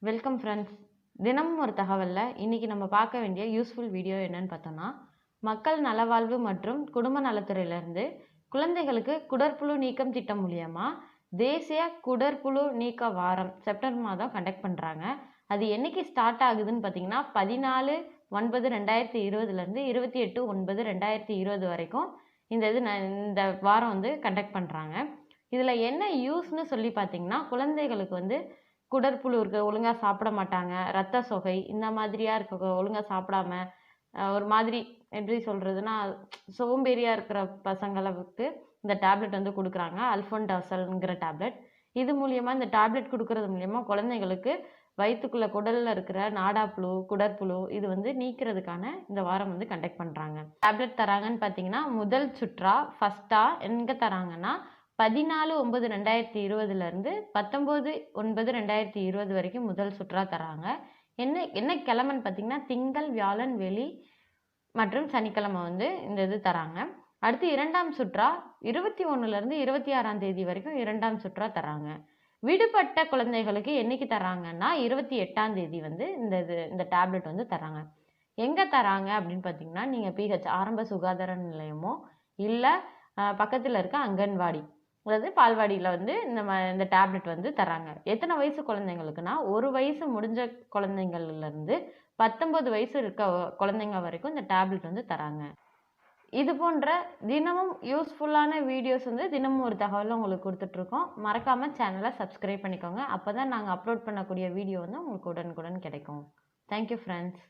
Welcome friends. தினமும் ஒரு தகவல்ல இன்னைக்கு நம்ம பார்க்க வேண்டிய யூஸ்ஃபுல் வீடியோ என்னன்னு பார்த்தோம்னா, மக்கள் நலவாழ்வு மற்றும் குடும்ப நலத்துறையிலிருந்து குழந்தைகளுக்கு குடற்புழு நீக்கம் திட்டம் மூலியமா தேசிய குடற்புழு நீக்க வாரம் செப்டம்பர் மாதம் கண்டக்ட் பண்ணுறாங்க. அது என்னைக்கு ஸ்டார்ட் ஆகுதுன்னு பார்த்தீங்கன்னா 14/9/2020 28/9/2020 வரைக்கும் இந்த வாரம் கண்டக்ட் பண்ணுறாங்க. இதில் என்ன யூஸ்னு சொல்லி பார்த்தீங்கன்னா, குழந்தைகளுக்கு குடற்புழு இருக்கு, ஒழுங்கா சாப்பிட மாட்டாங்க, ரத்த சொகை இந்த மாதிரியா இருக்க, ஒழுங்கா சாப்பிடாம ஒரு மாதிரி எப்படி சொல்றதுன்னா சோம்பேறியா இருக்கிற பசங்களுக்கு இந்த டேப்லெட் கொடுக்குறாங்க. அல்ஃபோன்டாசல்ங்கிற டேப்லெட். இது மூலியமா இந்த டேப்லெட் கொடுக்கறது மூலியமா குழந்தைங்களுக்கு வயிற்றுக்குள்ள குடல்ல இருக்கிற நாடாப்புழு, குடற்புழு இது நீக்கிறதுக்கான இந்த வாரம் கண்டக்ட் பண்றாங்க. டேப்லெட் தராங்கன்னு பார்த்தீங்கன்னா, முதல் சுற்றா ஃபர்ஸ்டா எங்க தராங்கன்னா 14/9/2020 19/9/2020 வரைக்கும் முதல் சுற்றா தராங்க. என்ன கிழமைன்னு பார்த்தீங்கன்னா, திங்கள், வியாழன், வெள்ளி மற்றும் சனிக்கிழமை இந்த இது தராங்க. அடுத்து இரண்டாம் சுற்றா 21 26ஆம் தேதி வரைக்கும் இரண்டாம் சுற்றா தராங்க. விடுபட்ட குழந்தைகளுக்கு என்னைக்கு தராங்கன்னா 28ஆம் தேதி இந்த டேப்லெட் தராங்க. எங்க தராங்க அப்படின்னு பார்த்தீங்கன்னா, நீங்க பிஹெச் ஆரம்ப சுகாதார நிலையமோ இல்லை பக்கத்தில் இருக்க அங்கன்வாடி, அதாவது பால்வாடியில் இந்த டேப்லெட் தராங்க. எத்தனை வயசு குழந்தைங்களுக்குன்னா, 1 வயசு முடிஞ்ச குழந்தைங்கள்லேருந்து 19 வயசு இருக்க குழந்தைங்க வரைக்கும் இந்த டேப்லெட் தராங்க. இது போன்ற தினமும் யூஸ்ஃபுல்லான வீடியோஸ் தினமும் ஒரு தகவலை உங்களுக்கு கொடுத்துட்ருக்கோம். மறக்காமல் சேனலை சப்ஸ்கிரைப் பண்ணிக்கோங்க. அப்போ தான் நாங்கள் அப்லோட் பண்ணக்கூடிய வீடியோ உங்களுக்கு உடனுக்குடன் கிடைக்கும். Thank you friends.